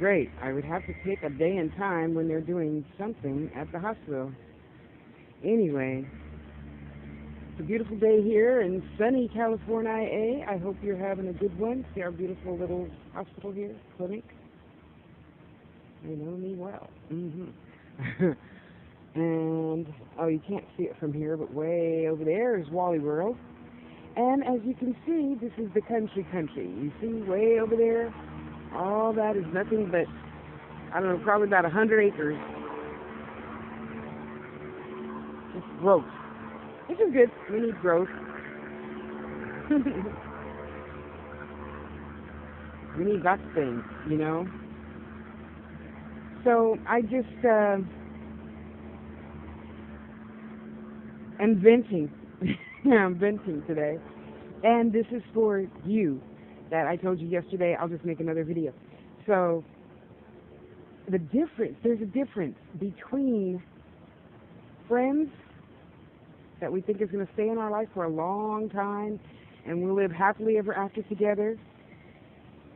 great. I would have to pick a day and time when they're doing something at the hospital. Anyway, it's a beautiful day here in sunny California. I hope you're having a good one. See our beautiful little hospital here, clinic. They know me well. And, oh, you can't see it from here, but way over there is Wally World. And as you can see, this is the country. You see way over there? All that is nothing but, I don't know, probably about 100 acres. Just growth. Which is good. We need growth. We need lots of things, you know? So I just am venting. I'm venting today. And this is for you. That I told you yesterday, I'll just make another video. So, there's a difference between friends that we think is going to stay in our life for a long time and we'll live happily ever after together,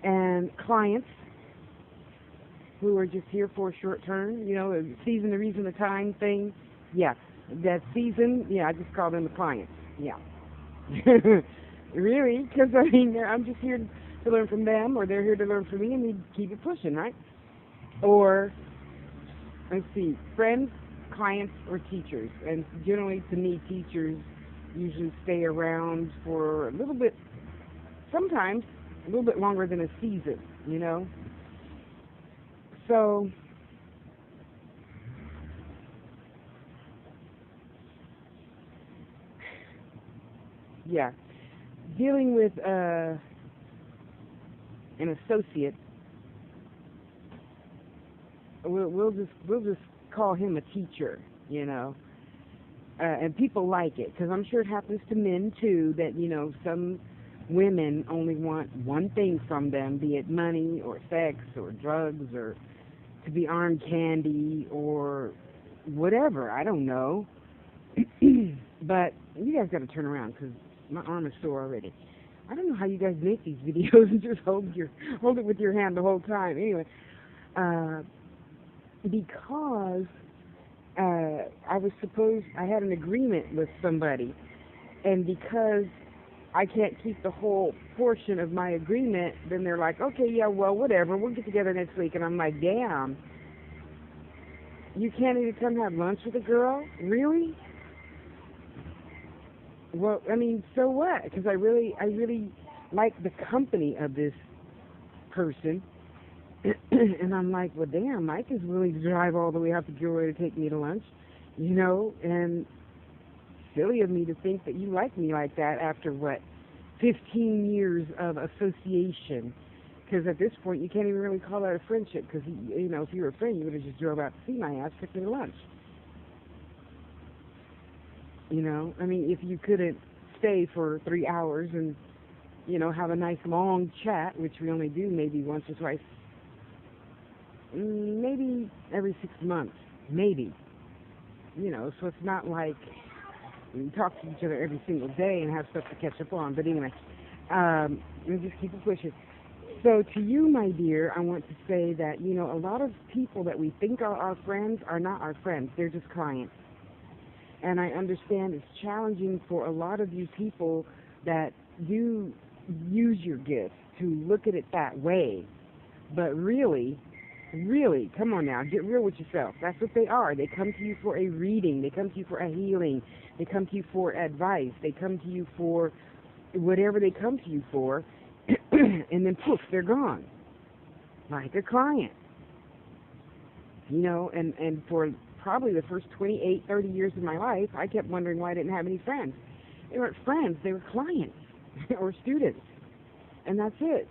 and clients who are just here for a short term, you know, the season, the reason, the time thing. Yeah, that season, yeah, I just call them the clients. Yeah. Really? Because, I mean, I'm just here to learn from them, or they're here to learn from me, and we keep it pushing, right? Or, let's see, friends, clients, or teachers. And generally, to me, teachers usually stay around for a little bit, sometimes a little bit longer than a season, you know? So, yeah. Dealing with an associate, we'll just call him a teacher, you know, and people like it, because I'm sure it happens to men too, that, you know, some women only want one thing from them, be it money or sex or drugs or to be arm candy or whatever, I don't know. But you guys got to turn around, because my arm is sore already. I don't know how you guys make these videos and just hold it with your hand the whole time. Anyway, because I had an agreement with somebody, and because I can't keep the whole portion of my agreement, then they're like, okay, yeah, well, whatever, we'll get together next week. And I'm like, damn, you can't even come have lunch with a girl? Really? Well, I mean, so what? Because I really like the company of this person. And I'm like, well, damn, Mike is willing to drive all the way out to Gilroy to take me to lunch, you know, and silly of me to think that you like me like that after, 15 years of association. Because at this point, you can't even really call that a friendship, because, you know, if you were a friend, you would have just drove out to see my ass, took me to lunch. You know, I mean, if you couldn't stay for 3 hours and, you know, have a nice long chat, which we only do maybe once or twice, maybe every 6 months, maybe. You know, so it's not like we talk to each other every single day and have stuff to catch up on. But anyway, we'll just keep it pushing. So to you, my dear, I want to say that, you know, a lot of people that we think are our friends are not our friends. They're just clients. And I understand it's challenging for a lot of you people that do use your gifts to look at it that way. But really, come on now, get real with yourself. That's what they are. They come to you for a reading. They come to you for a healing. They come to you for advice. They come to you for whatever they come to you for. And then poof, they're gone. Like a client. You know, and for probably the first 28, 30 years of my life, I kept wondering why I didn't have any friends. They weren't friends, they were clients or students. And that's it.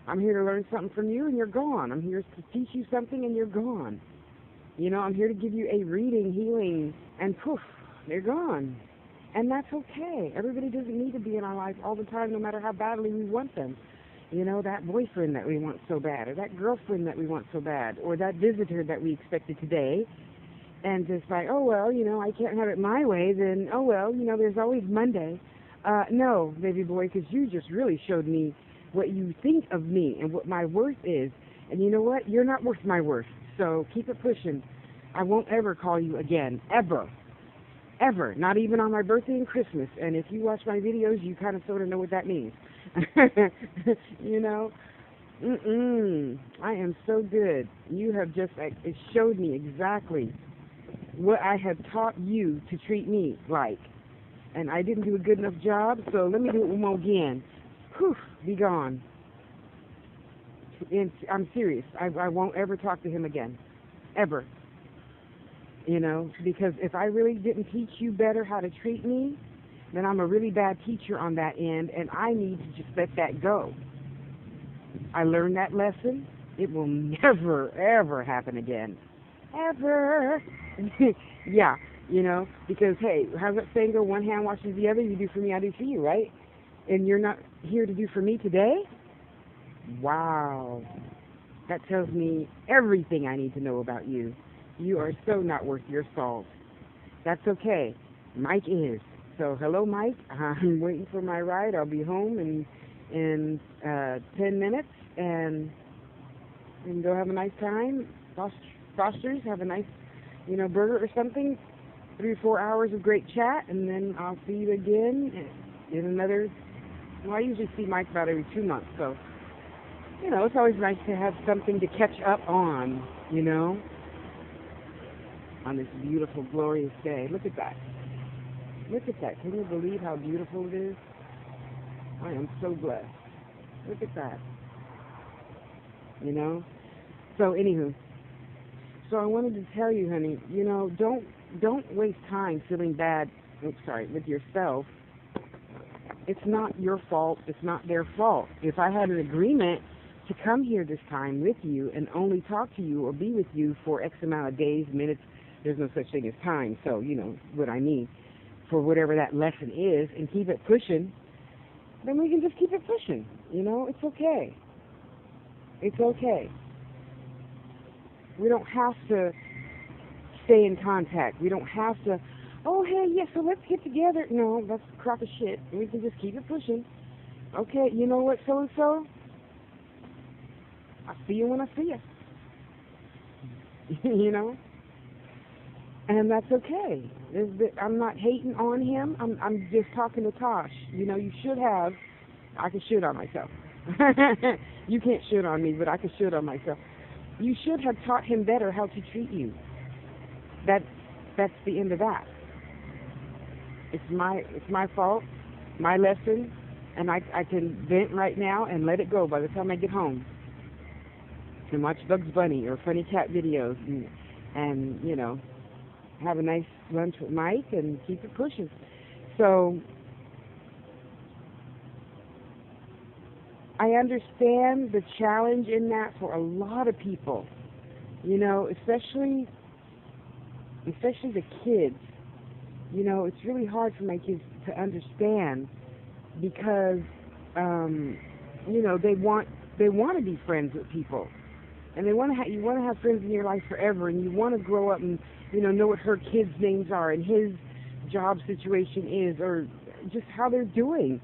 I'm here to learn something from you and you're gone. I'm here to teach you something and you're gone. You know, I'm here to give you a reading, healing, and poof, they're gone. And that's okay. Everybody doesn't need to be in our life all the time, no matter how badly we want them. You know, that boyfriend that we want so bad, or that girlfriend that we want so bad, or that visitor that we expected today. And just like, oh, well, you know, I can't have it my way, then, oh, well, you know, there's always Monday. No, baby boy, because you just really showed me what you think of me and what my worth is. And you know what? You're not worth my worth. So keep it pushing. I won't ever call you again. Ever. Ever. Not even on my birthday and Christmas. And if you watch my videos, you kind of sort of know what that means. You know? I am so good. You have just, it showed me exactly what I have taught you to treat me like. And I didn't do a good enough job, so let me do it one more again. Whew, be gone. And I'm serious. I won't ever talk to him again. Ever. You know, because if I really didn't teach you better how to treat me, then I'm a really bad teacher on that end, and I need to just let that go. I learned that lesson. It will never, ever happen again. Ever. Yeah, you know, because, hey, how's that saying go? One hand washes the other. You do for me, I do for you, right? And you're not here to do for me today? Wow. That tells me everything I need to know about you. You are so not worth your salt. That's okay. Mike is. So, hello, Mike. I'm waiting for my ride. I'll be home in 10 minutes, and we can go have a nice time. Foster's, have a nice, you know, burger or something. 3 or 4 hours of great chat, and then I'll see you again in another. Well, I usually see Mike about every 2 months, so, you know, it's always nice to have something to catch up on, you know, on this beautiful, glorious day. Look at that. Look at that. Can you believe how beautiful it is? I am so blessed. Look at that. You know? So, anywho. So I wanted to tell you, honey, you know, don't waste time feeling bad, with yourself. It's not your fault. It's not their fault. If I had an agreement to come here this time with you and only talk to you or be with you for X amount of days, minutes, there's no such thing as time, so you know what I mean, for whatever that lesson is, and keep it pushing, then we can just keep it pushing. You know, it's okay. It's okay. We don't have to stay in contact. We don't have to, oh, hey, yeah, so let's get together. No, that's a crock of shit. We can just keep it pushing. Okay, you know what, so-and-so? I'll see you when I see you. You know? And that's okay. I'm not hating on him. I'm just talking to Tosh. You know, you should have. I can shoot on myself. You can't shoot on me, but I can shoot on myself. You should have taught him better how to treat you. That's the end of that. It's my fault, my lesson, and I can vent right now and let it go by the time I get home. And watch Bugs Bunny or funny cat videos and you know, have a nice lunch with Mike and keep it pushing. So I understand the challenge in that for a lot of people, you know, especially the kids. You know, it's really hard for my kids to understand because, you know, they want to be friends with people, and you want to have friends in your life forever, and you want to grow up and, you know what her kids' names are and his job situation is, or just how they're doing.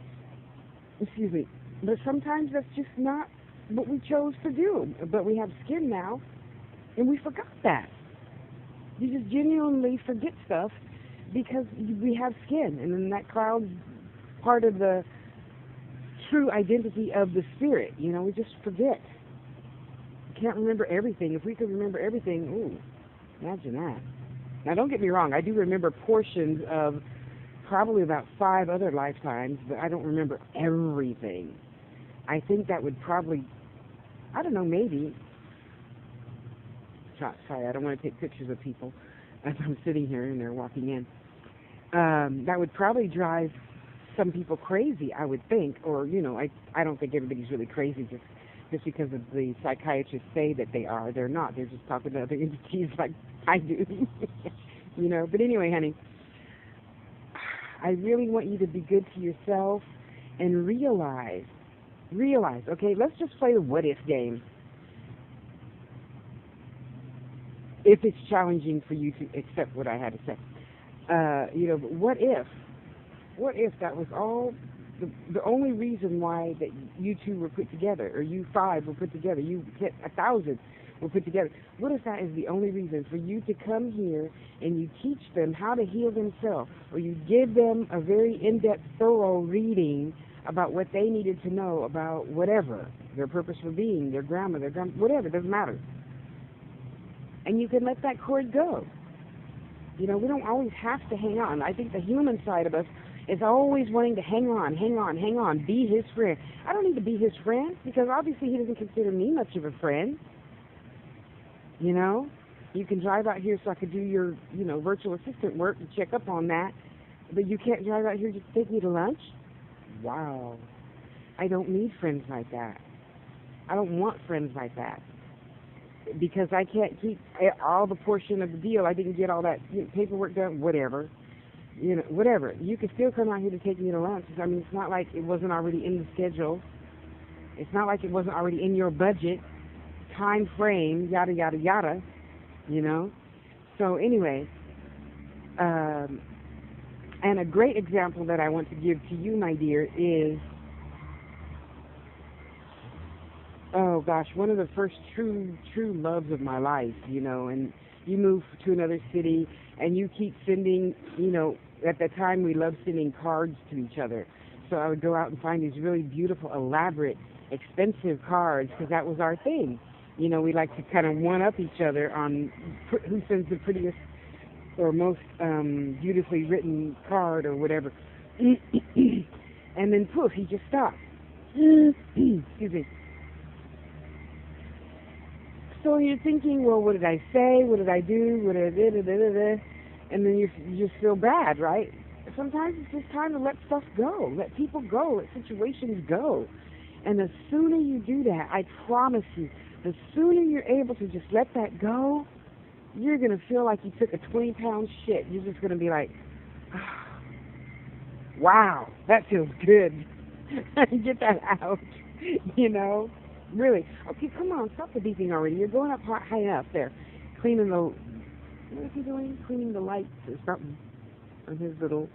Excuse me. But sometimes that's just not what we chose to do. But we have skin now, and we forgot that. You just genuinely forget stuff because we have skin, and then that clouds part of the true identity of the spirit. You know, we just forget. We can't remember everything. If we could remember everything, ooh, imagine that. Now, don't get me wrong. I do remember portions of probably about 5 other lifetimes, but I don't remember everything. I think that would probably, I don't know, maybe. Sorry, I don't want to take pictures of people as I'm sitting here and they're walking in. That would probably drive some people crazy, I would think. Or, you know, I don't think everybody's really crazy just because of the psychiatrists say that they are. They're not. They're just talking to other entities like I do. You know. But anyway, honey, I really want you to be good to yourself and realize, okay, let's just play the what-if game. If it's challenging for you to accept what I had to say. You know, but what if that was all the only reason why that you two were put together, or you five were put together, you 1,000 were put together. What if that is the only reason for you to come here and you teach them how to heal themselves, or you give them a very in-depth, thorough reading about what they needed to know about whatever, their purpose for being, their grammar, whatever, doesn't matter. And you can let that cord go. You know, we don't always have to hang on. I think the human side of us is always wanting to hang on, be his friend. I don't need to be his friend, because obviously he doesn't consider me much of a friend. You know, you can drive out here so I could do your, you know, virtual assistant work and check up on that, but you can't drive out here just to take me to lunch? Wow. I don't need friends like that. I don't want friends like that, because I can't keep all the portion of the deal. I didn't get all that, you know, paperwork done, whatever. You know, whatever. You can still come out here to take me to lunch. I mean, it's not like it wasn't already in the schedule. It's not like it wasn't already in your budget, time frame, yada, yada, yada, you know. So anyway, and a great example that I want to give to you, my dear, is, oh gosh, one of the first true loves of my life, you know, and you move to another city and you keep sending, you know, at the time we loved sending cards to each other. So I would go out and find these really beautiful, elaborate, expensive cards, because that was our thing. You know, we like to kind of one-up each other on who sends the prettiest or most beautifully written card or whatever. And then poof, he just stopped. Excuse me. So you're thinking, well, what did I say? What did I do? What did I do? And then you just feel bad, right? Sometimes it's just time to let stuff go. Let people go. Let situations go. And the sooner you do that, I promise you, the sooner you're able to just let that go, you're going to feel like you took a 20-pound shit. You're just going to be like, oh, wow, that feels good. Get that out, you know? Really. Okay, come on, stop the beeping already. You're going up high enough there. Cleaning the, what is he doing? Cleaning the lights or something on his little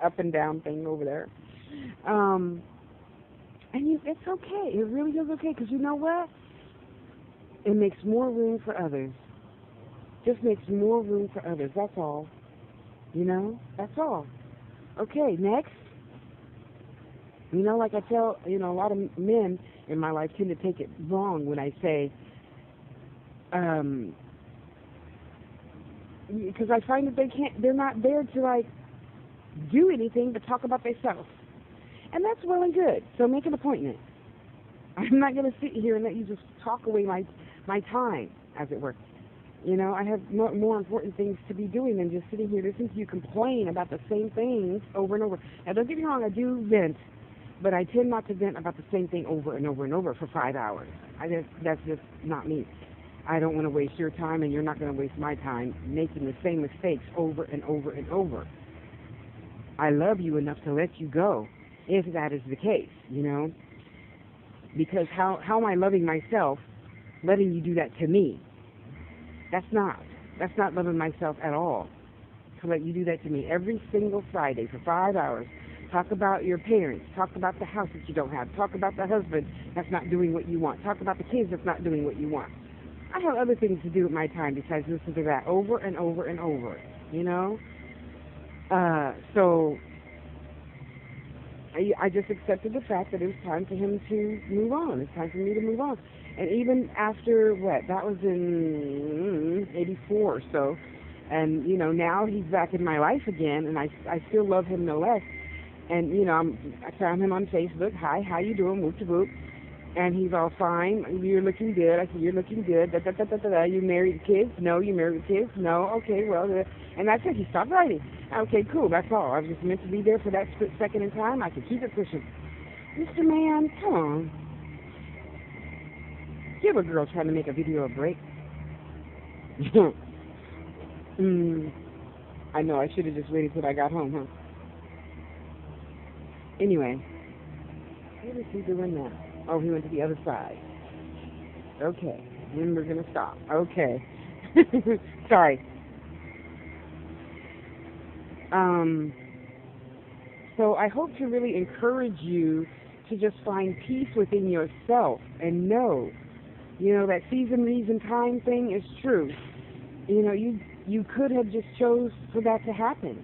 up and down thing over there. And it's okay. It really is okay, because you know what? It makes more room for others. Just makes more room for others. That's all. You know? That's all. Okay, next. You know, like I tell, you know, a lot of men in my life tend to take it wrong when I say, because I find that they're not there to, like, do anything but talk about themselves. And that's well and good. So make an appointment. I'm not going to sit here and let you just talk away my time, as it were. You know, I have more important things to be doing than just sitting here listening to you complain about the same things over and over. Now, don't get me wrong, I do vent, but I tend not to vent about the same thing over and over and over for 5 hours. That's just not me. I don't want to waste your time, and you're not going to waste my time making the same mistakes over and over and over. I love you enough to let you go, if that is the case, you know. Because how am I loving myself, letting you do that to me? That's not loving myself at all, to let you do that to me every single Friday for 5 hours. Talk about your parents. Talk about the house that you don't have. Talk about the husband that's not doing what you want. Talk about the kids that's not doing what you want. I have other things to do with my time besides listen to that over and over and over, you know? So I just accepted the fact that it was time for him to move on. It's time for me to move on. And even after, that was in 84 or so, and, you know, now he's back in my life again, and I still love him no less. And, you know, I found him on Facebook. Hi, how you doing? Whoop to whoop. And he's all fine. You're looking good. I said, you're looking good. Da, da, da, da, da, da. You married with kids? No. You married with kids? No. Okay, well, and that's it. He stopped writing. Okay, cool. That's all. I was just meant to be there for that split second in time. I could keep it pushing. Mr. Man, come on. Give a girl trying to make a video a break. I know. I should have just waited till I got home, huh? Anyway, what is he doing now? Oh, he went to the other side. Okay, then we're going to stop. Okay. Sorry. So I hope to really encourage you to just find peace within yourself and know, that season, reason, time thing is true. You could have just chose for that to happen.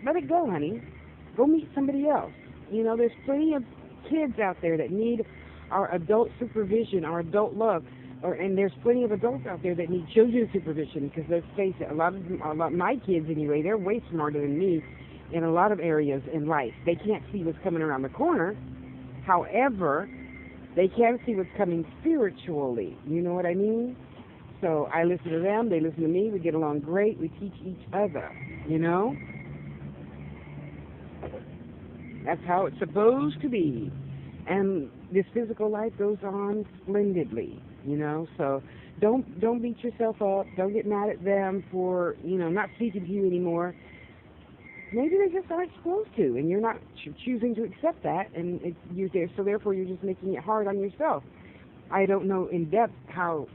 Let it go, honey. Go meet somebody else. There's plenty of kids out there that need our adult supervision, our adult love, and there's plenty of adults out there that need children's supervision, because let's face it, a lot of my kids anyway, they're way smarter than me in a lot of areas in life. They can't see what's coming around the corner. However, they can see what's coming spiritually. You know what I mean? So I listen to them, they listen to me, we get along great, we teach each other, That's how it's supposed to be. And this physical life goes on splendidly, So don't beat yourself up. Don't get mad at them for, not speaking to you anymore. Maybe they just aren't supposed to, and you're not choosing to accept that, and you're there. So therefore, you're just making it hard on yourself. I don't know in depth how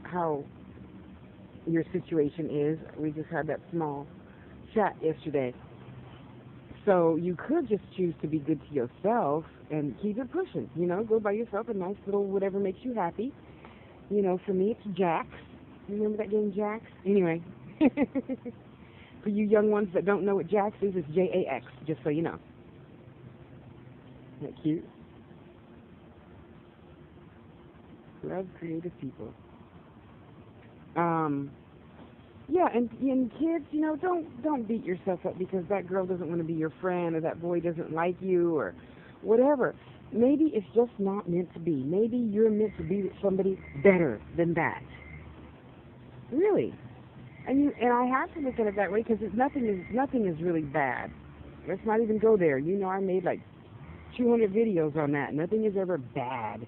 your situation is. We just had that small chat yesterday. So you could just choose to be good to yourself and keep it pushing. Go buy yourself a nice little whatever makes you happy. For me, it's Jax. You remember that game, Jax? Anyway. For you young ones that don't know what Jax is, it's Jax, just so you know. Isn't that cute? Love creative people. Yeah, and kids, don't beat yourself up because that girl doesn't want to be your friend or that boy doesn't like you or whatever. Maybe it's just not meant to be. Maybe you're meant to be with somebody better than that. Really. And I have to look at it that way because nothing is really bad. Let's not even go there. I made like 200 videos on that. Nothing is ever bad.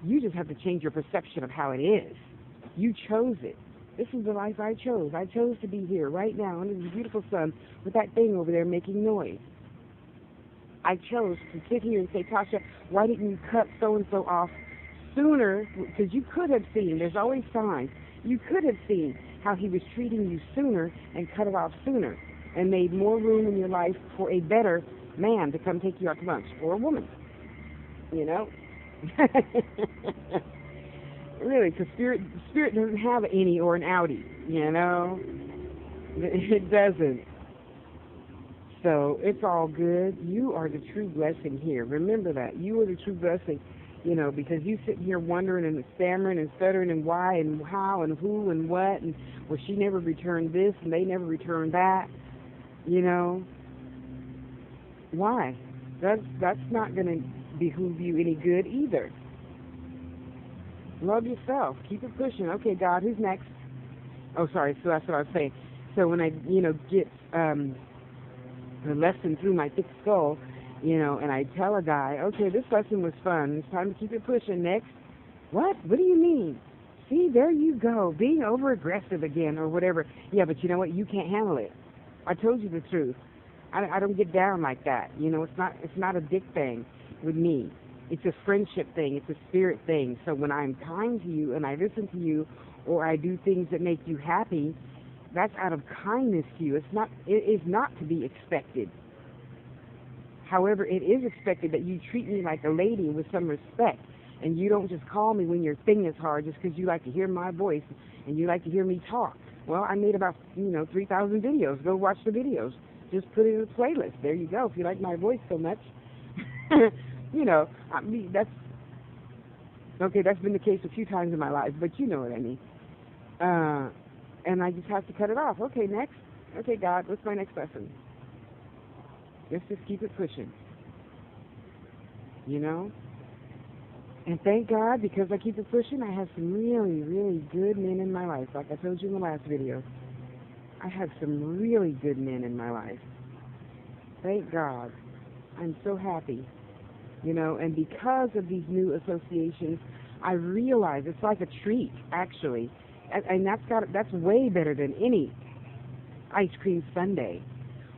You just have to change your perception of how it is. You chose it. This is the life I chose. I chose to be here right now under the beautiful sun with that thing over there making noise. I chose to sit here and say, Tasha, why didn't you cut so-and-so off sooner? Because you could have seen, there's always signs, you could have seen how he was treating you sooner and cut it off sooner and made more room in your life for a better man to come take you out to lunch, or a woman, Really, because spirit doesn't have an any or an outie, It doesn't. So it's all good. You are the true blessing here. Remember that. You are the true blessing, because you sitting here wondering and stammering and stuttering and why and how and who and what and, well, she never returned this and they never returned that, Why? That's not going to behoove you any good either. Love yourself. Keep it pushing. Okay, God, who's next? Oh, sorry. So that's what I was saying. So when I, get the lesson through my thick skull, and I tell a guy, okay, this lesson was fun. It's time to keep it pushing. Next. What? What do you mean? See, there you go, being over-aggressive again or whatever. Yeah, but you know what? You can't handle it. I told you the truth. I don't get down like that. It's not a dick thing with me. It's a friendship thing. It's a spirit thing. So when I'm kind to you and I listen to you or I do things that make you happy, that's out of kindness to you. It is not to be expected. However, it is expected that you treat me like a lady with some respect, and you don't just call me when your thing is hard just because you like to hear my voice and you like to hear me talk. Well, I made about 3,000 videos. Go watch the videos. Just put it in a playlist. There you go. If you like my voice so much, that's okay. That's been the case a few times in my life, but you know what I mean. And I just have to cut it off. Okay, next. Okay, God, what's my next lesson? Let's just keep it pushing. And thank God, because I keep it pushing, I have some really, really good men in my life. Like I told you in the last video, I have some really good men in my life. Thank God. I'm so happy. And because of these new associations, I realize it's like a treat, actually. And that's way better than any ice cream sundae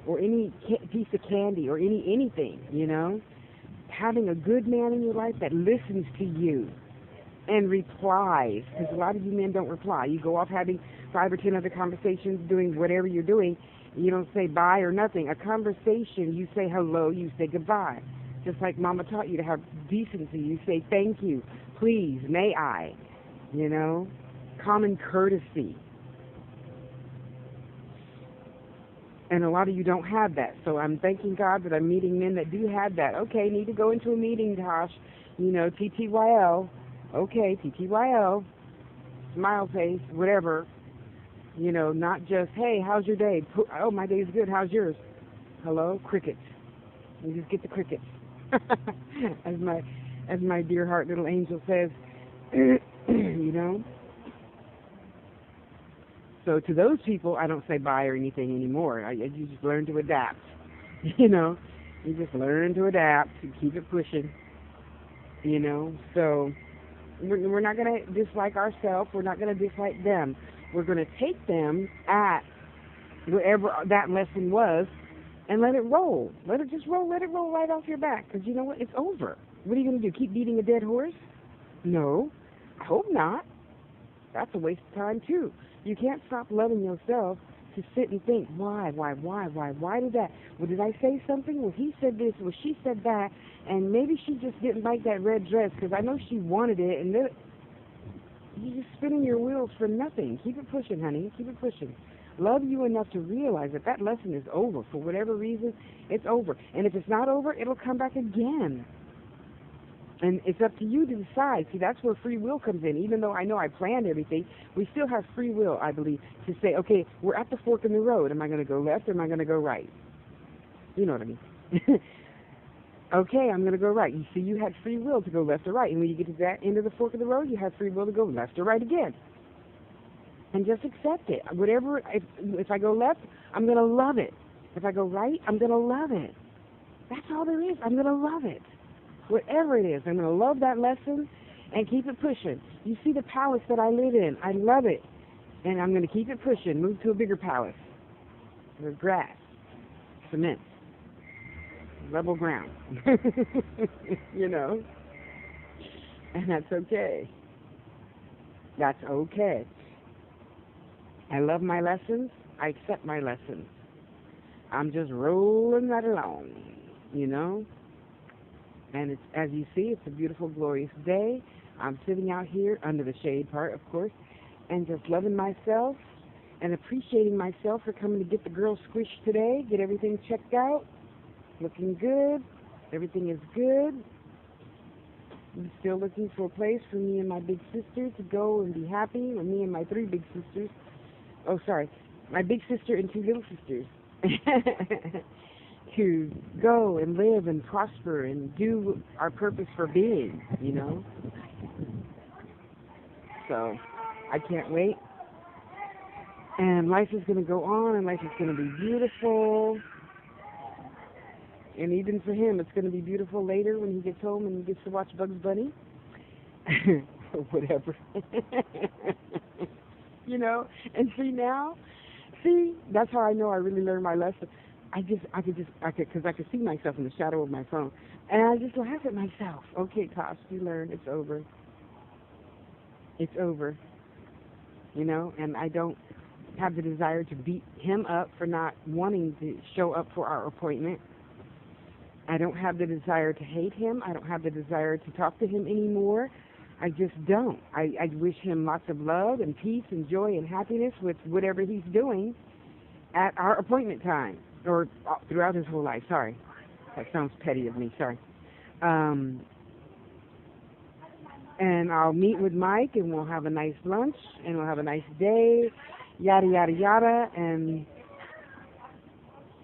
or any piece of candy or anything, Having a good man in your life that listens to you and replies, because a lot of you men don't reply. You go off having 5 or 10 other conversations, doing whatever you're doing, You don't say bye or nothing. A conversation, you say hello, you say goodbye. Just like Mama taught you to have decency, you say thank you, please, may I, you know, common courtesy. And a lot of you don't have that. So I'm thanking God that I'm meeting men that do have that. Okay, need to go into a meeting, Tosh. You know, TTYL. Okay, TTYL. Smile face, whatever. You know, not just, hey, how's your day? Oh, my day's good. How's yours? Hello? Crickets. You just get the crickets. as my dear heart little angel says, you know. So to those people, I don't say bye or anything anymore. You just learn to adapt. You know, you just learn to adapt and keep it pushing. You know, so we're not going to dislike ourselves. We're not going to dislike them. We're going to take them at wherever that lesson was and let it roll. Let it just roll. Let it roll right off your back. Because you know what? It's over. What are you going to do? Keep beating a dead horse? No. I hope not. That's a waste of time, too. You can't stop loving yourself to sit and think, why did that? Well, did I say something? Well, he said this, well, she said that, and maybe she just didn't like that red dress because I know she wanted it, and then you're just spinning your wheels for nothing. Keep it pushing, honey. Keep it pushing. Love you enough to realize that that lesson is over. For whatever reason, it's over. And if it's not over, it'll come back again. And it's up to you to decide. See, that's where free will comes in. Even though I know I planned everything, we still have free will, I believe, to say, okay, we're at the fork in the road. Am I going to go left or am I going to go right? You know what I mean. Okay, I'm going to go right. You see, you had free will to go left or right. And when you get to that end of the fork of the road, you have free will to go left or right again. And just accept it. Whatever, if I go left, I'm going to love it. If I go right, I'm going to love it. That's all there is. I'm going to love it. Whatever it is, I'm going to love that lesson and keep it pushing. You see the palace that I live in. I love it. And I'm going to keep it pushing. Move to a bigger palace. With grass, cement, level ground. You know? And that's okay. That's okay. I love my lessons. I accept my lessons. I'm just rolling right along, you know? And it's, as you see, it's a beautiful, glorious day. I'm sitting out here under the shade part, of course, and just loving myself and appreciating myself for coming to get the girl squished today, get everything checked out, looking good. Everything is good. I'm still looking for a place for me and my big sister to go and be happy, or me and my 3 big sisters. Oh, sorry, my big sister and 2 little sisters. To go and live and prosper and do our purpose for being, you know. So, I can't wait. And life is going to go on, and life is going to be beautiful. And even for him, it's going to be beautiful later when he gets home and he gets to watch Bugs Bunny. Or whatever. You know, and see, that's how I know I really learned my lesson. I could, because I could see myself in the shadow of my phone, and I just laugh at myself. Okay, Tosh, you learned. It's over. It's over. You know, and I don't have the desire to beat him up for not wanting to show up for our appointment. I don't have the desire to hate him. I don't have the desire to talk to him anymore. I just don't. I wish him lots of love and peace and joy and happiness with whatever he's doing at our appointment time. Or throughout his whole life. Sorry. That sounds petty of me. Sorry. And I'll meet with Mike, and we'll have a nice lunch, and we'll have a nice day, yada, yada, yada, and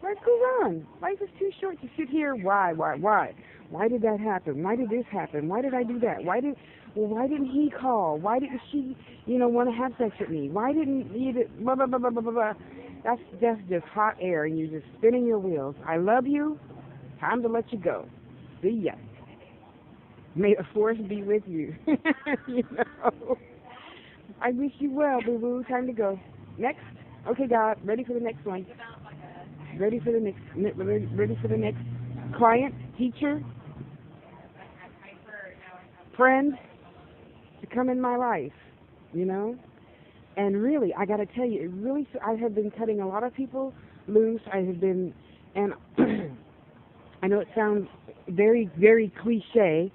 life goes on. Life is too short to sit here. Why? Why did that happen? Why did this happen? Why did I do that? Why didn't he call? Why didn't she, want to have sex with me? Why didn't he, blah, blah, blah, blah, blah, blah, blah. That's just hot air, and you're just spinning your wheels. I love you. Time to let you go. See ya. May the force be with you. I wish you well, boo-boo. Time to go. Next. Okay, God. Ready for the next one. Ready for the next client, teacher, friend to come in my life, And really, I got to tell you, I have been cutting a lot of people loose. I have been, and I know it sounds very, very cliche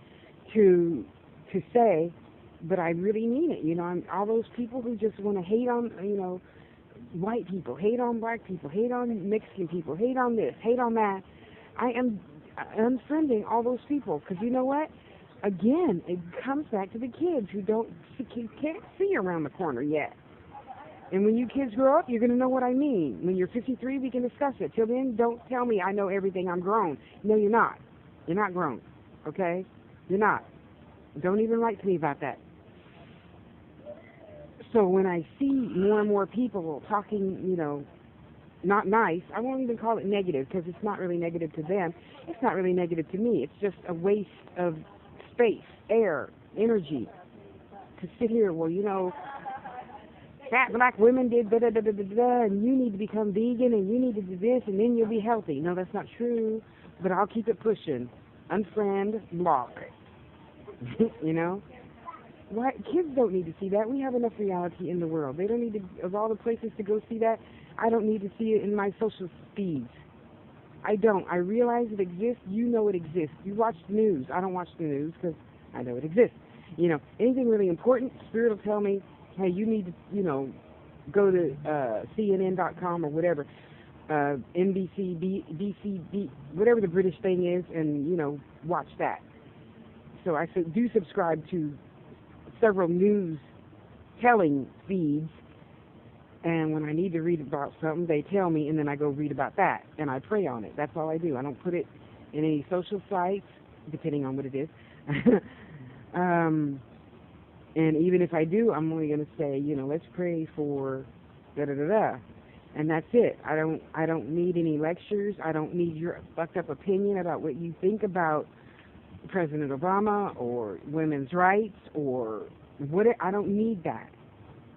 to say, but I really mean it. You know, all those people who just want to hate on, white people, hate on black people, hate on Mexican people, hate on this, hate on that. I am unfriending all those people because you know what? Again, it comes back to the kids who can't see around the corner yet. And when you kids grow up, you're going to know what I mean. When you're 53, we can discuss it. Till then, don't tell me I know everything. I'm grown. No, you're not. You're not grown. Okay? You're not. Don't even write to me about that. So when I see more and more people talking, not nice, I won't even call it negative because it's not really negative to them. It's not really negative to me. It's just a waste of space, air, energy to sit here, fat black women did da-da-da-da-da-da, and you need to become vegan, and you need to do this, and then you'll be healthy. No, that's not true, but I'll keep it pushing. Unfriend, block. Why? Kids don't need to see that. We have enough reality in the world. They don't need to, of all the places to go see that, I don't need to see it in my social feeds. I don't. I realize it exists. You know it exists. You watch the news. I don't watch the news because I know it exists. Anything really important, Spirit will tell me, hey, you need to, go to CNN.com or whatever, NBC, BCB, whatever the British thing is, and, watch that. So I do subscribe to several news telling feeds, and when I need to read about something, they tell me, and then I go read about that, and I pray on it. That's all I do. I don't put it in any social sites, depending on what it is. And even if I do, I'm only going to say, let's pray for da-da-da-da. And that's it. I don't need any lectures. I don't need your fucked up opinion about what you think about President Obama or women's rights or what. I don't need that.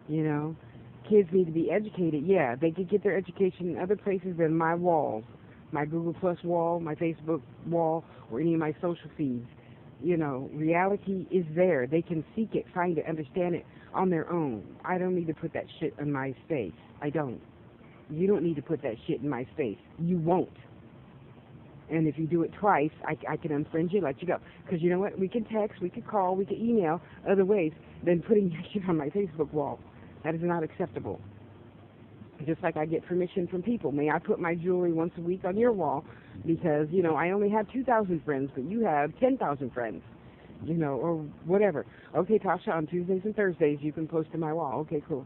Kids need to be educated. Yeah, they could get their education in other places than my walls, my Google Plus wall, my Facebook wall, or any of my social feeds. Reality is there. They can seek it, find it, understand it on their own. I don't need to put that shit in my space. I don't. You don't need to put that shit in my space. You won't. And if you do it twice, I can unfriend you, let you go. Because you know what? We can text, we can call, we can email other ways than putting your shit on my Facebook wall. That is not acceptable. Just like I get permission from people. May I put my jewelry once a week on your wall? Because, I only have 2,000 friends, but you have 10,000 friends, or whatever. Okay, Tasha, on Tuesdays and Thursdays, you can post to my wall. Okay, cool.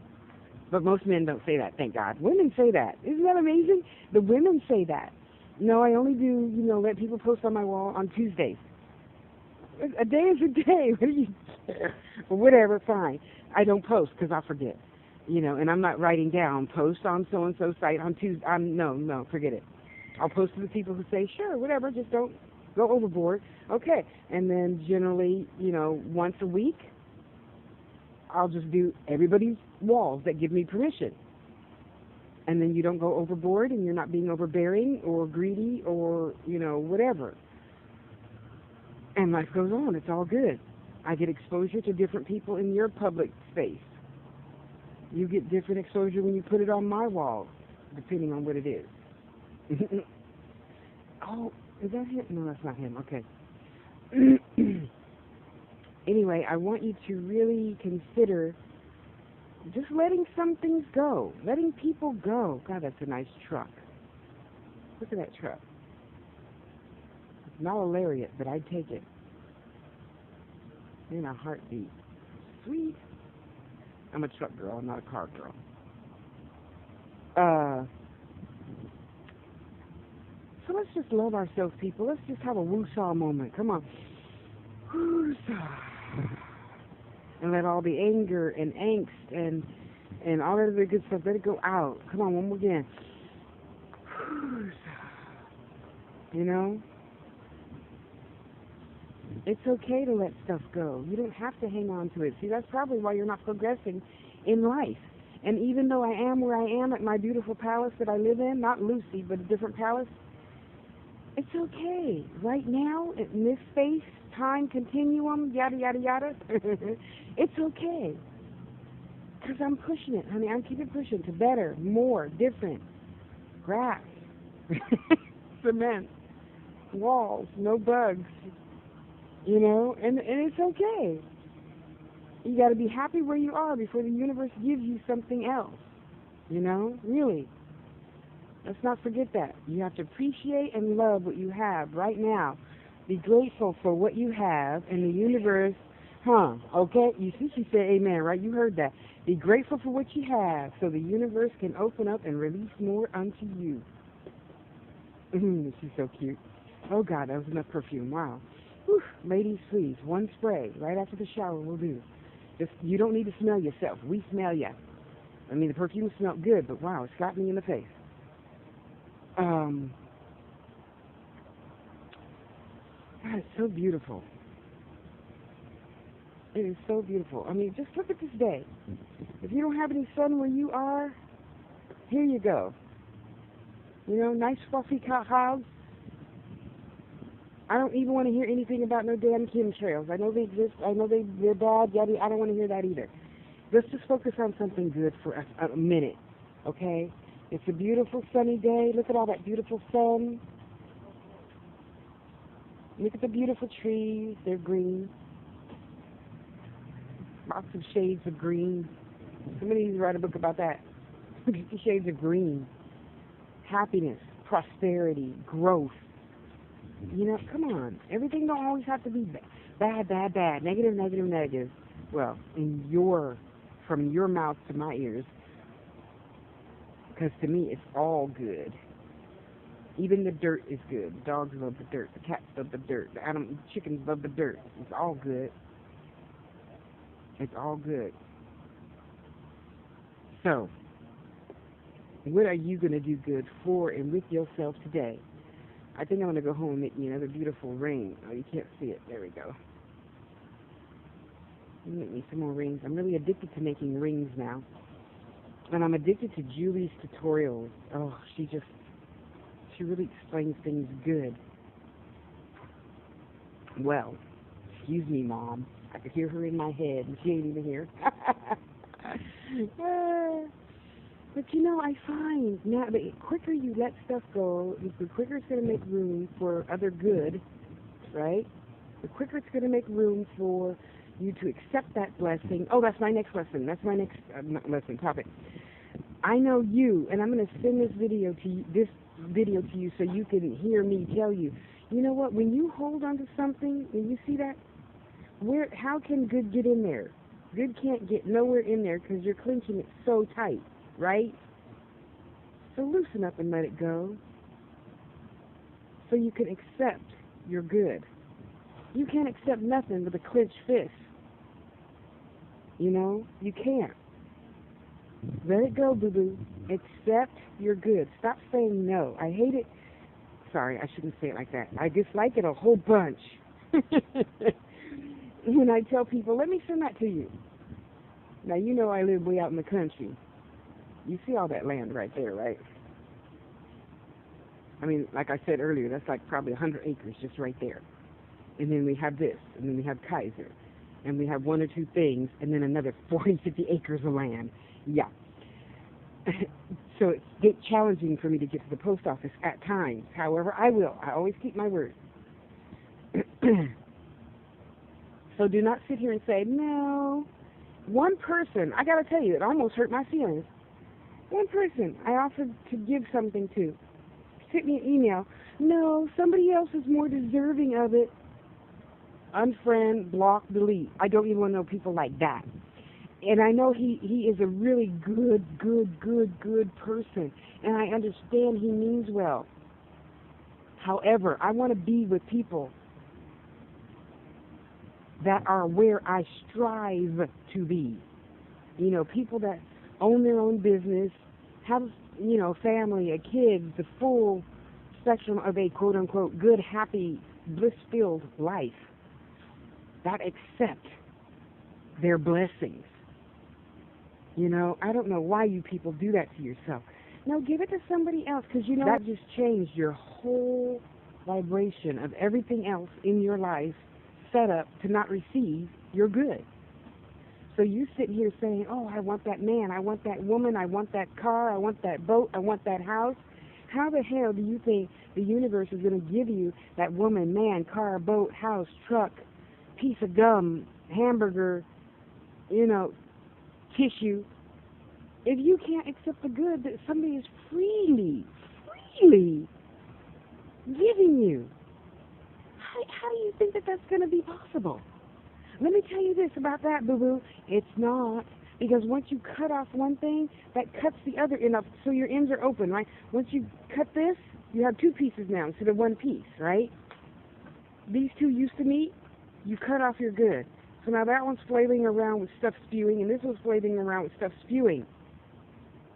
But most men don't say that, thank God. Women say that. Isn't that amazing? The women say that. No, I only do, let people post on my wall on Tuesdays. A day is a day. What do you care? Well, whatever, fine. I don't post because I forget. And I'm not writing down, post on so-and-so site on Tuesday. No, forget it. I'll post to the people who say, sure, whatever, just don't go overboard. Okay. And then generally, once a week, I'll just do everybody's walls that give me permission. And then you don't go overboard and you're not being overbearing or greedy or, whatever. And life goes on. It's all good. I get exposure to different people in your public space. You get different exposure when you put it on my wall, depending on what it is. Oh, is that him? No, that's not him. Okay. Anyway, I want you to really consider just letting some things go, letting people go. God, that's a nice truck. Look at that truck. It's not a lariat, but I'd take it. In a heartbeat. Sweet. I'm a truck girl, I'm not a car girl. So let's just love ourselves, people. Let's just have a woo-saw moment. Come on. Woo-saw. And let all the anger and angst and all that other good stuff, let it go out. Come on, one more again. It's okay to let stuff go. You don't have to hang on to it. See, that's probably why you're not progressing in life. And even though I am where I am at my beautiful palace that I live in, not Lucy, but a different palace, it's okay. Right now, in this space, time continuum, yada, yada, yada, it's okay. Because I'm pushing it, honey. I'm keeping pushing to better, more, different. grass, cement, walls, no bugs, and it's okay. You got to be happy where you are before the universe gives you something else, really. Let's not forget that. You have to appreciate and love what you have right now. Be grateful for what you have, and the universe, okay? You see, she said amen, right? You heard that. Be grateful for what you have so the universe can open up and release more unto you. She's so cute. Oh, God, that was enough perfume. Wow. Whew. Ladies, please, one spray right after the shower will do. You don't need to smell yourself. We smell you. I mean, the perfume smelled good, but wow, it slapped me in the face. God, it's so beautiful. It is so beautiful. I mean, just look at this day. If you don't have any sun where you are, here you go. Nice fluffy clouds. I don't even want to hear anything about no damn chemtrails. I know they exist. I know they're bad. Yada. I don't want to hear that either. Let's just focus on something good for a minute, okay? It's a beautiful sunny day. Look at all that beautiful sun. Look at the beautiful trees. They're green. Lots of shades of green. Somebody needs to write a book about that. 50 shades of green. Happiness, prosperity, growth. Come on. Everything don't always have to be bad, negative. Well, from your mouth to my ears, because to me it's all good. Even the dirt is good. The dogs love the dirt. The cats love the dirt. The chickens love the dirt. It's all good. It's all good. So, what are you going to do good for and with yourself today? I think I'm going to go home and make me another beautiful ring. Oh, you can't see it. There we go. Make me some more rings. I'm really addicted to making rings now. And I'm addicted to Julie's tutorials. Oh, she really explains things good. Well, excuse me, Mom. I could hear her in my head, and she ain't even here. But I find now the quicker you let stuff go, the quicker it's going to make room for other good, right? The quicker it's going to make room for you to accept that blessing. Oh, that's my next lesson. That's my next lesson topic. I know you, and I'm going to send this video to you so you can hear me tell you. You know what? When you hold on to something, when you see that, how can good get in there? Good can't get nowhere in there because you're clenching it so tight, right? So loosen up and let it go so you can accept your good. You can't accept nothing with a clenched fist. You can't. Let it go, boo-boo. Accept your good. Stop saying no. I hate it. Sorry, I shouldn't say it like that. I dislike it a whole bunch. When I tell people, let me send that to you. Now, I live way out in the country. You see all that land right there, right? I mean, like I said earlier, that's like probably 100 acres just right there. And then we have this, and then we have Kaiser. And we have one or two things, and then another 40, 50 acres of land. Yeah. So it's challenging for me to get to the post office at times. However, I will. I always keep my word. So do not sit here and say, no. One person, I got to tell you, it almost hurt my feelings. One person I offered to give something to sent me an email. No, somebody else is more deserving of it. Unfriend, block, delete. I don't even want to know people like that. And I know he is a really good person. And I understand he means well. However, I want to be with people that are where I strive to be. People that own their own business, have, family, a kids, the full spectrum of a quote-unquote good, happy, bliss-filled life, that accept their blessings. I don't know why you people do that to yourself. No, give it to somebody else, because that just changed your whole vibration of everything else in your life set up to not receive your good. So you sitting here saying, oh, I want that man, I want that woman, I want that car, I want that boat, I want that house. How the hell do you think the universe is going to give you that woman, man, car, boat, house, truck, piece of gum, hamburger, tissue, if you can't accept the good that somebody is freely giving you? How do you think that that's going to be possible? Let me tell you this about that, boo-boo. It's not. Because once you cut off one thing, that cuts the other end off, so your ends are open, right? Once you cut this, you have two pieces now instead of one piece, right? These two used to meet, you cut off your good. So now that one's flailing around with stuff spewing, and this one's flailing around with stuff spewing.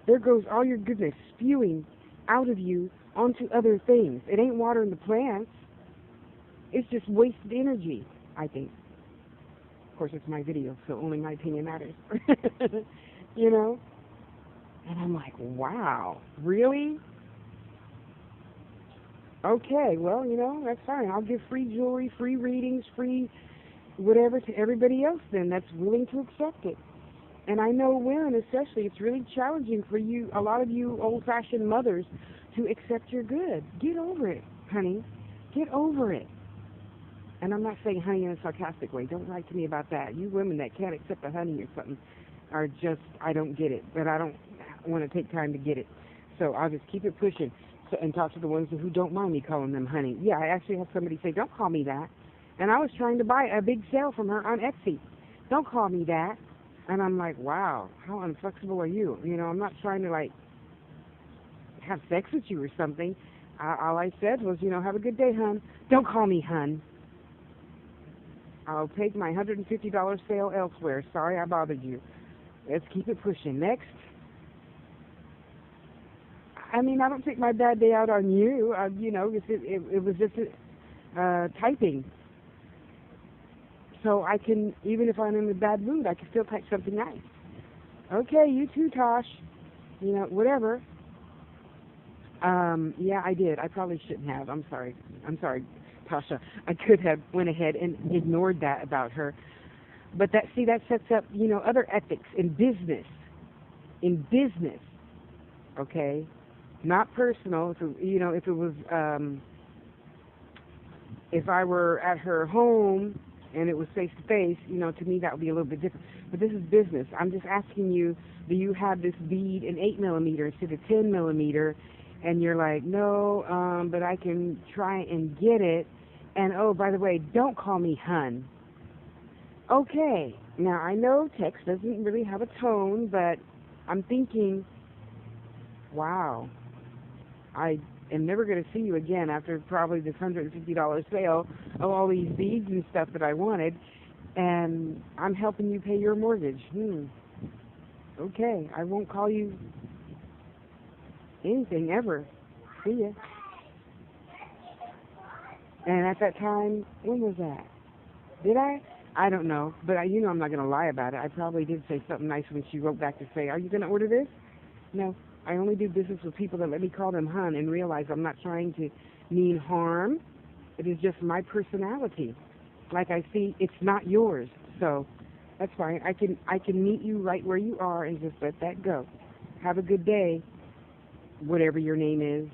There goes all your goodness spewing out of you onto other things. It ain't watering the plants. It's just wasted energy, I think. Of course, it's my video, so only my opinion matters. And I'm like, wow, really? Okay, well, that's fine. I'll give free jewelry, free readings, free whatever to everybody else then that's willing to accept it. And I know women especially, it's really challenging for you, a lot of you old-fashioned mothers, to accept your good. Get over it, honey. Get over it. And I'm not saying honey in a sarcastic way. Don't write to me about that. You women that can't accept a honey or something are just, I don't get it. But I don't want to take time to get it. So I'll just keep it pushing and talk to the ones who don't mind me calling them honey. Yeah, I actually had somebody say, don't call me that. And I was trying to buy a big sale from her on Etsy. Don't call me that. And I'm like, wow, how inflexible are you? I'm not trying to, have sex with you or something. All I said was, have a good day, hun. Don't call me hun. I'll take my $150 sale elsewhere. Sorry I bothered you. Let's keep it pushing. Next. I don't take my bad day out on you. It was just typing. So I can, even if I'm in a bad mood, I can still type something nice. Okay, you too, Tosh. Whatever. Yeah, I did. I probably shouldn't have. I'm sorry, Tasha. I could have went ahead and ignored that about her. But that sets up, other ethics in business. In business. Okay? Not personal. If it was, if I were at her home and it was face to face, to me that would be a little bit different. But this is business. I'm just asking you, do you have this bead in 8mm instead of 10mm? And you're like, no, but I can try and get it. And, oh, by the way, don't call me hun. Okay. Now, I know text doesn't really have a tone, but I'm thinking, wow, I am never going to see you again after probably this $150 sale of all these beads and stuff that I wanted, and I'm helping you pay your mortgage. Okay, I won't call you anything ever. See ya. And at that time, when was that? Did I? I don't know, but I'm not going to lie about it. I probably did say something nice when she wrote back to say, are you going to order this? No, I only do business with people that let me call them hun and realize I'm not trying to mean harm. It is just my personality. Like I see, it's not yours, so that's fine. I can meet you right where you are and just let that go. Have a good day, whatever your name is.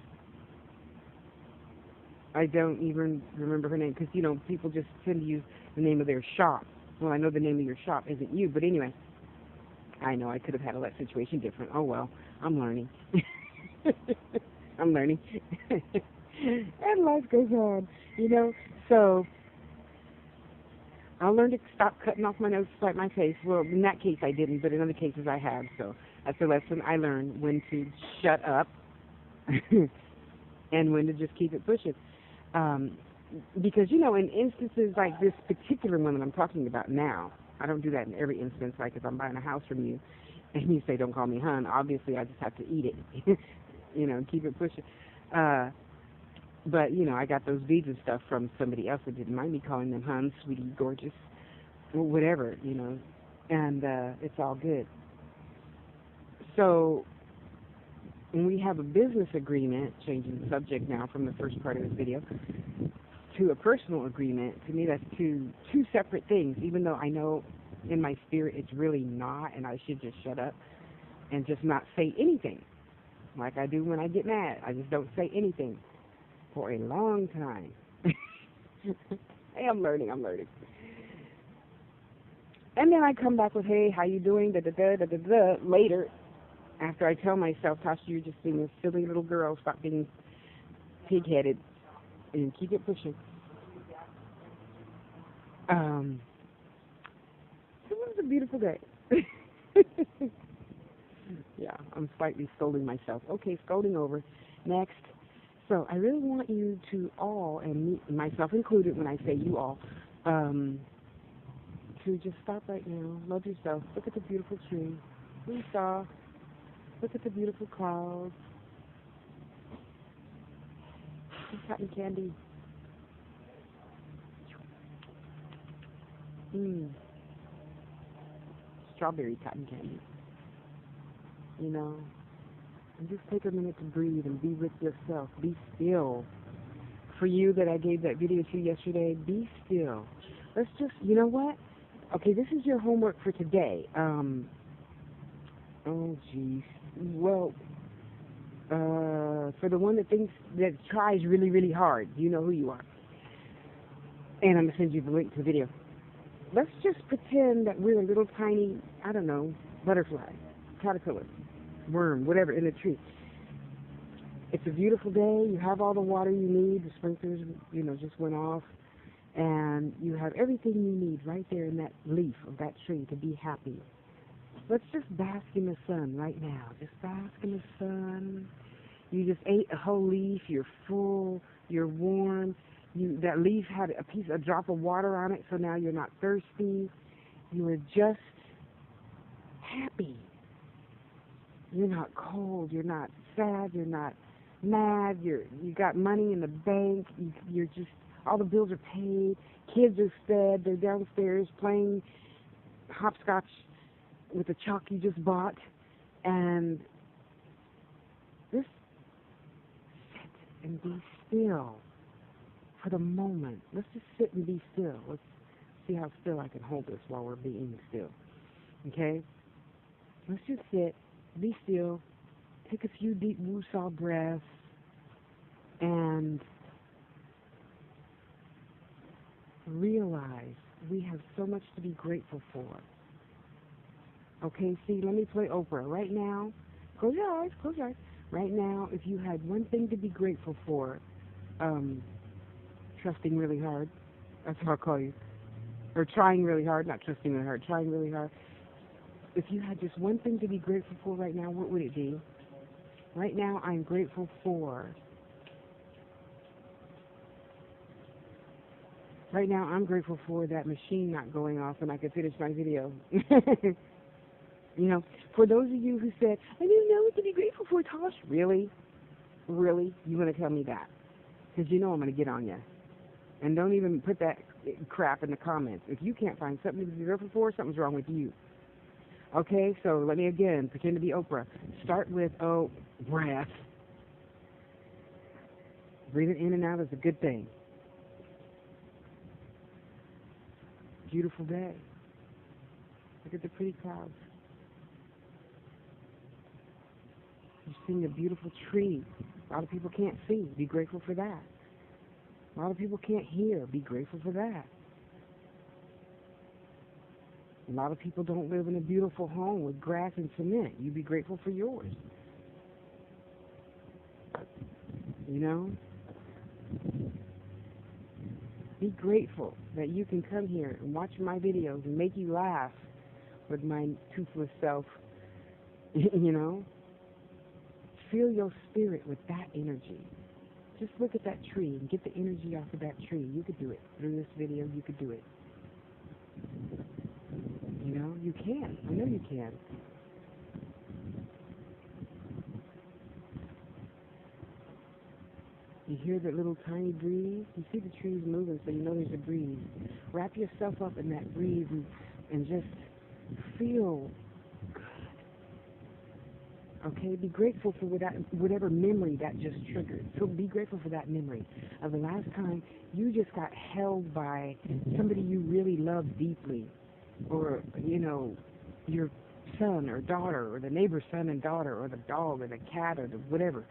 I don't even remember her name because, people just tend to use the name of their shop. Well, I know the name of your shop isn't you, but anyway, I know I could have handled that situation different. Oh, well, I'm learning. I'm learning. And life goes on, So I'll learn to stop cutting off my nose to spite my face. Well, in that case I didn't, but in other cases I have. So that's a lesson I learned, when to shut up and when to just keep it pushing. Because, in instances like this particular one that I'm talking about now, I don't do that in every instance. Like if I'm buying a house from you and you say, don't call me hun, obviously I just have to eat it, keep it pushing. But, I got those beads and stuff from somebody else that didn't mind me calling them hun, sweetie, gorgeous, whatever, and it's all good. So when we have a business agreement, changing the subject now from the first part of this video, to a personal agreement, to me that's two separate things, even though I know in my spirit it's really not, and I should just shut up and just not say anything. like I do when I get mad. I just don't say anything for a long time. Hey, I'm learning. And then I come back with, hey, how you doing, da-da-da, later, after I tell myself, Tasha, you're just being a silly little girl, stop being pig-headed, and keep it pushing. It was a beautiful day. Yeah, I'm slightly scolding myself. Okay, scolding over. Next. So I really want you to all, and me, myself included when I say you all, to just stop right now, love yourself, look at the beautiful tree, breathe soft, look at the beautiful clouds, cotton candy. Strawberry cotton candy. You know, and just take a minute to breathe and be with yourself. Be still. For you that I gave that video to yesterday, be still. Let's just, you know what? Okay, this is your homework for today. Oh, geez. Well, for the one that tries really, really hard, you know who you are. And I'm going to send you the link to the video. Let's just pretend that we're a little tiny, I don't know, butterfly, caterpillar, worm, whatever, in a tree. It's a beautiful day. You have all the water you need. The sprinklers, just went off. And you have everything you need right there in that leaf of that tree to be happy. Let's just bask in the sun right now. Just bask in the sun. You just ate a whole leaf. You're full. You're warm. That leaf had a drop of water on it, so now you're not thirsty. You are just happy. You're not cold. You're not sad. You're not mad. You got money in the bank. You're just, all the bills are paid. Kids are fed. They're downstairs playing hopscotch with the chalk you just bought. And just sit and be still for the moment. Let's just sit and be still. Let's see how still I can hold this while we're being still. Okay? Let's just sit, be still, take a few deep woo-saw breaths, and realize we have so much to be grateful for. Okay, see, let me play Oprah. Right now, close your eyes. Right now, if you had one thing to be grateful for, trusting really hard, that's how I'll call you, or trying really hard, not trusting really hard, trying really hard. If you had just one thing to be grateful for right now, what would it be? Right now, I'm grateful for. Right now, I'm grateful for that machine not going off and I can finish my video. For those of you who said, I didn't know what to be grateful for, Tosh. Really? Really? You want to tell me that? Because I'm going to get on you. And don't even put that crap in the comments. If you can't find something to be grateful for, something's wrong with you. Okay, so let me again pretend to be Oprah. Start with, breath. Breathing in and out is a good thing. Beautiful day. Look at the pretty clouds. You're seeing a beautiful tree. A lot of people can't see. Be grateful for that. A lot of people can't hear. Be grateful for that. A lot of people don't live in a beautiful home with grass and cement. You be grateful for yours. Be grateful that you can come here and watch my videos and make you laugh with my toothless self. Feel your spirit with that energy. Just look at that tree and get the energy off of that tree. You could do it. Through this video, you could do it. You can. I know you can. You hear that little tiny breeze? You see the trees moving, so you know there's a breeze. Wrap yourself up in that breeze and just feel good. Okay? Be grateful for whatever memory that just triggered. So be grateful for that memory of the last time you just got held by somebody you really love deeply. Or, your son or daughter, or the neighbor's son and daughter, or the dog, or the cat, or the whatever,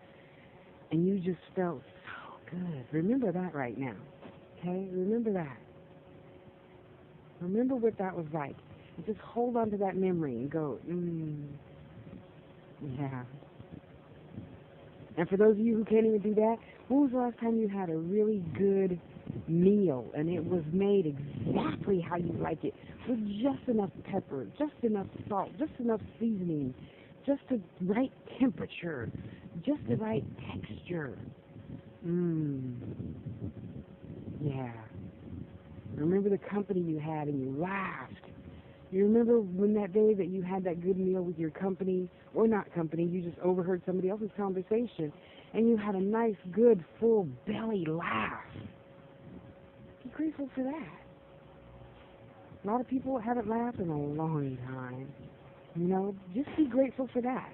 and you just felt so good. Remember that right now, okay? Remember that. Remember what that was like. And just hold on to that memory and go, yeah. And for those of you who can't even do that, when was the last time you had a really good meal and it was made exactly how you like it, with just enough pepper, just enough salt, just enough seasoning, just the right temperature, just the right texture? Yeah. Remember the company you had and you laughed. You remember when that day that you had that good meal with your company, or not company, you just overheard somebody else's conversation, and you had a nice, good, full belly laugh. Be grateful for that. A lot of people haven't laughed in a long time. You know, just be grateful for that.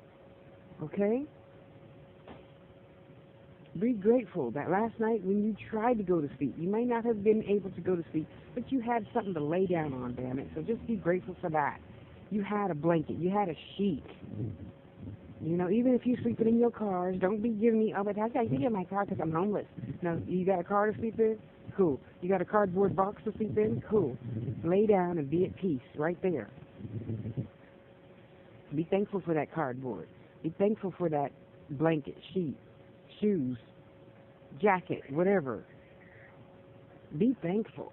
Okay? Be grateful that last night when you tried to go to sleep, you may not have been able to go to sleep, but you had something to lay down on, damn it. So just be grateful for that. You had a blanket. You had a sheet. You know, even if you're sleeping in your cars, don't be giving me, oh, but I can't sleep in my car because I'm homeless. No, you got a car to sleep in? Cool. You got a cardboard box to sleep in? Cool. Lay down and be at peace right there. Be thankful for that cardboard. Be thankful for that blanket, sheet, shoes, jacket, whatever. Be thankful.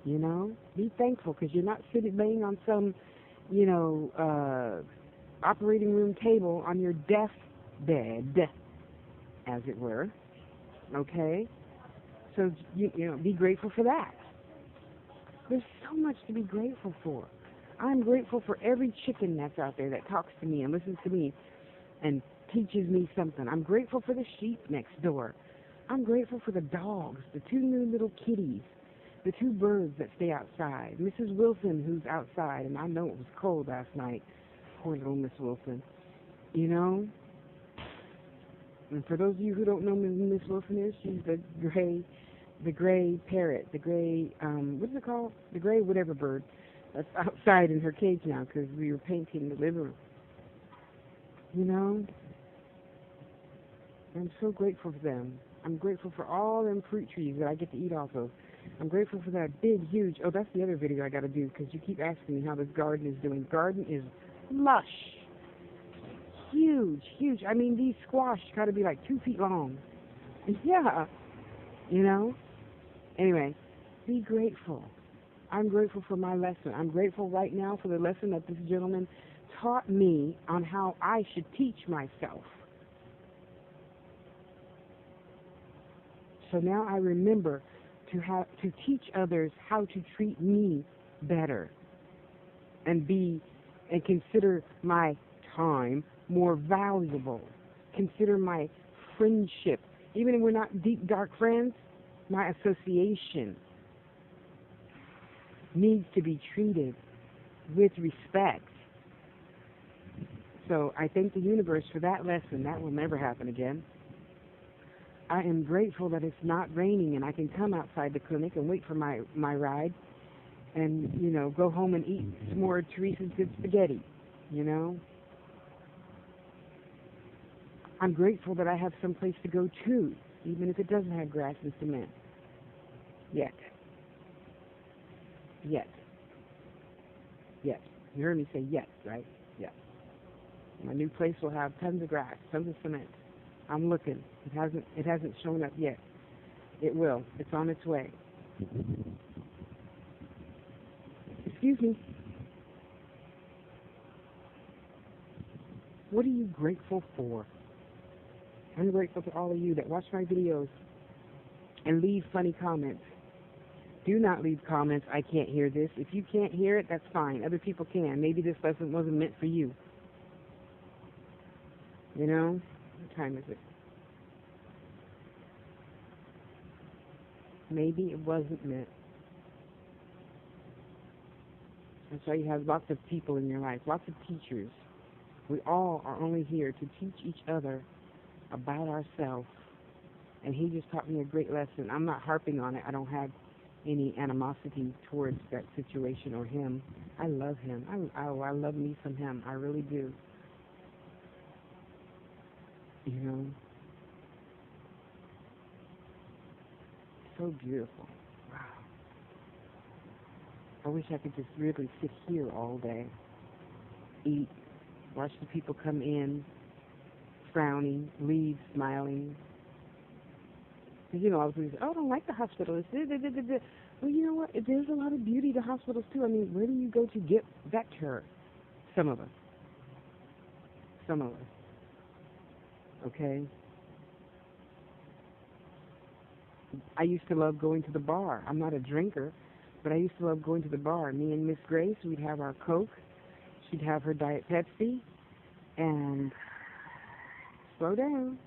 You know? Be thankful because you're not sitting laying on some, you know, operating room table on your deathbed, as it were. Okay? So, you know, be grateful for that. There's so much to be grateful for. I'm grateful for every chicken that's out there that talks to me and listens to me and teaches me something. I'm grateful for the sheep next door. I'm grateful for the dogs, the two new little kitties, the two birds that stay outside. Mrs. Wilson, who's outside, and I know it was cold last night. Poor little Miss Wilson. You know? And for those of you who don't know who Miss Wilson is, she's the gray parrot, the gray, what is it called? The gray whatever bird that's outside in her cage now because we were painting the living room. You know? I'm so grateful for them. I'm grateful for all them fruit trees that I get to eat off of. I'm grateful for that big, huge, oh, that's the other video I got to do because you keep asking me how this garden is doing. Garden is lush. Huge, huge. I mean, these squash got to be like 2 feet long. Yeah. You know? Anyway, be grateful. I'm grateful for my lesson. I'm grateful right now for the lesson that this gentleman taught me on how I should teach myself. So now I remember to teach others how to treat me better and consider my time more valuable. Consider my friendship, even if we're not deep, dark friends, my association needs to be treated with respect. So I thank the universe for that lesson. That will never happen again. I am grateful that it's not raining and I can come outside the clinic and wait for my ride and, you know, go home and eat some more Teresa's good spaghetti, you know. I'm grateful that I have some place to go to, even if it doesn't have grass and cement. Yet. Yet. Yet. You heard me say yet, right? Yet. My new place will have tons of grass, tons of cement. I'm looking. It hasn't shown up yet. It will. It's on its way. Excuse me. What are you grateful for? I'm grateful to all of you that watch my videos and leave funny comments. Do not leave comments, I can't hear this. If you can't hear it, that's fine. Other people can. Maybe this lesson wasn't meant for you. You know? What time is it? Maybe it wasn't meant. That's why you have lots of people in your life, lots of teachers. We all are only here to teach each other about ourselves. And he just taught me a great lesson. I'm not harping on it. I don't have any animosity towards that situation or him. I love him. I love me some him. I really do. You know, so beautiful. Wow. I wish I could just really sit here all day, eat, watch the people come in, frowning, leave, smiling. Because, you know, I was always, oh, I don't like the hospital. It's well, you know what? There's a lot of beauty to hospitals, too. I mean, where do you go to get vector? Some of us. Some of us. Okay? I used to love going to the bar. I'm not a drinker, but I used to love going to the bar. Me and Miss Grace, we'd have our Coke. She'd have her Diet Pepsi. And slow down.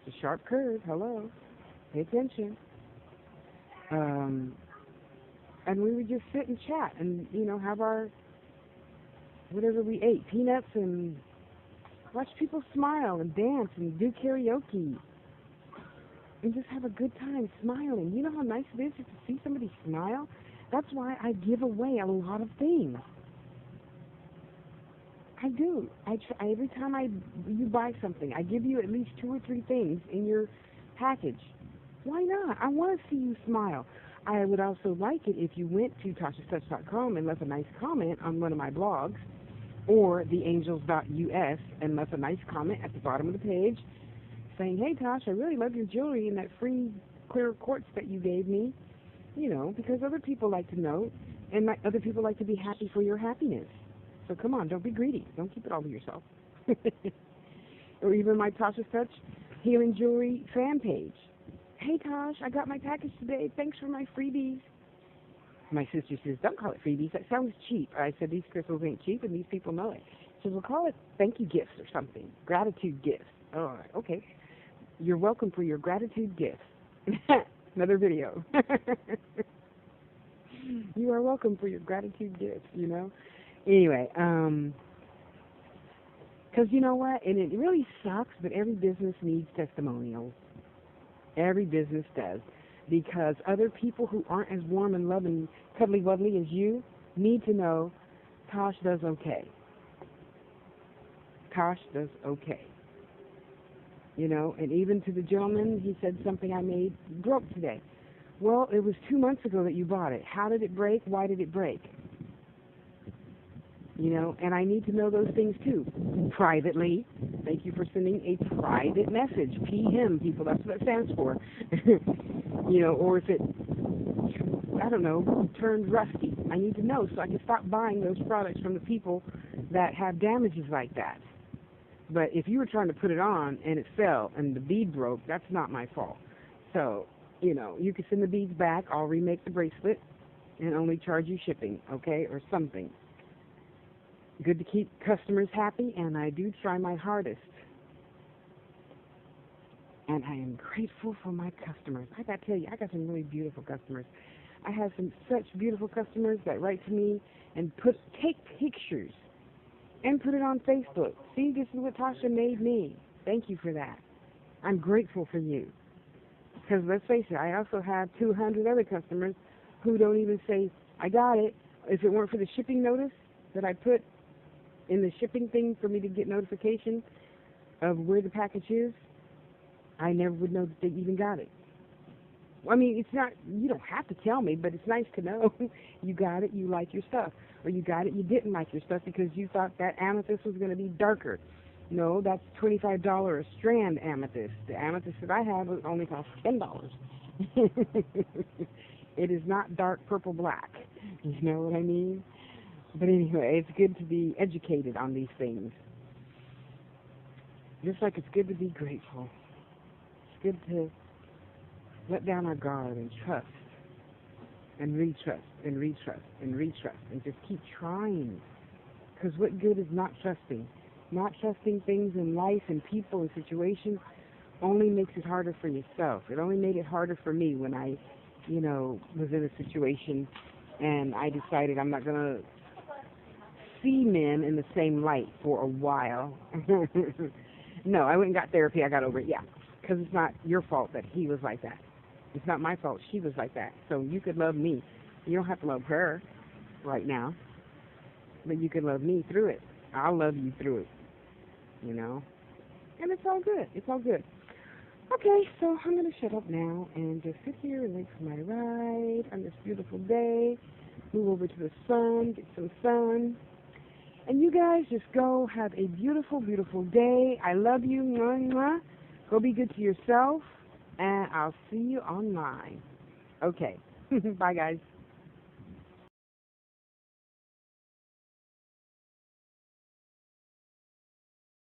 It's a sharp curve. Hello. Pay attention. And we would just sit and chat and, you know, have our, whatever we ate, peanuts, and watch people smile and dance and do karaoke. And just have a good time smiling. You know how nice it is just to see somebody smile? That's why I give away a lot of things. I do. Every time you buy something, I give you at least 2 or 3 things in your package. Why not? I want to see you smile. I would also like it if you went to tashaspeaks.com and left a nice comment on one of my blogs, or theangels.us and left a nice comment at the bottom of the page saying, hey, Tosh, I really love your jewelry and that free clear quartz that you gave me, you know, because other people like to know, and other people like to be happy for your happiness. So come on, don't be greedy. Don't keep it all to yourself. Or even my Tasha's Touch Healing Jewelry fan page. Hey, Tosh, I got my package today. Thanks for my freebies. My sister says, don't call it freebies. That sounds cheap. I said, these crystals ain't cheap, and these people know it. She says, we'll call it thank you gifts or something. Gratitude gifts. Oh, okay. You're welcome for your gratitude gifts. Another video. You are welcome for your gratitude gifts, you know. Anyway, because you know what? And it really sucks, but every business needs testimonials. Every business does. Because other people who aren't as warm and loving, cuddly-wuddly as you need to know Tosh does okay. Tosh does okay. You know, and even to the gentleman, he said something I made broke today. Well, it was 2 months ago that you bought it. How did it break? Why did it break? You know, and I need to know those things too. Privately. Thank you for sending a private message. PM, people, that's what that stands for. You know, or if it, I don't know, turned rusty. I need to know so I can stop buying those products from the people that have damages like that. But if you were trying to put it on and it fell and the bead broke, that's not my fault. So, you know, you can send the beads back. I'll remake the bracelet and only charge you shipping, okay, or something. Good to keep customers happy, and I do try my hardest. And I am grateful for my customers. I got to tell you, I got some really beautiful customers. I have some such beautiful customers that write to me and take pictures and put it on Facebook. See, this is what Tasha made me. Thank you for that. I'm grateful for you. Because let's face it, I also have 200 other customers who don't even say, I got it. If it weren't for the shipping notice that I put in the shipping thing for me to get notification of where the package is, I never would know that they even got it. Well, I mean, it's not, you don't have to tell me, but it's nice to know you got it, you like your stuff. Or you got it, you didn't like your stuff because you thought that amethyst was going to be darker. No, that's $25 a strand amethyst. The amethyst that I have only costs $10. It is not dark purple black. You know what I mean? But anyway, it's good to be educated on these things. Just like it's good to be grateful. It's good to let down our guard and trust and retrust and retrust and retrust and just keep trying. Because what good is not trusting? Not trusting things in life and people and situations only makes it harder for yourself. It only made it harder for me when I, you know, was in a situation and I decided I'm not going to see men in the same light for a while. No, I went and got therapy. I got over it, yeah. Because it's not your fault that he was like that. It's not my fault. She was like that. So you could love me. You don't have to love her right now, but you can love me through it. I'll love you through it, you know. And it's all good. It's all good. Okay, so I'm going to shut up now and just sit here and wait for my ride on this beautiful day. Move over to the sun, get some sun. And you guys just go have a beautiful, beautiful day. I love you. Mwah, mwah. Go be good to yourself. And I'll see you online. Okay. Bye, guys.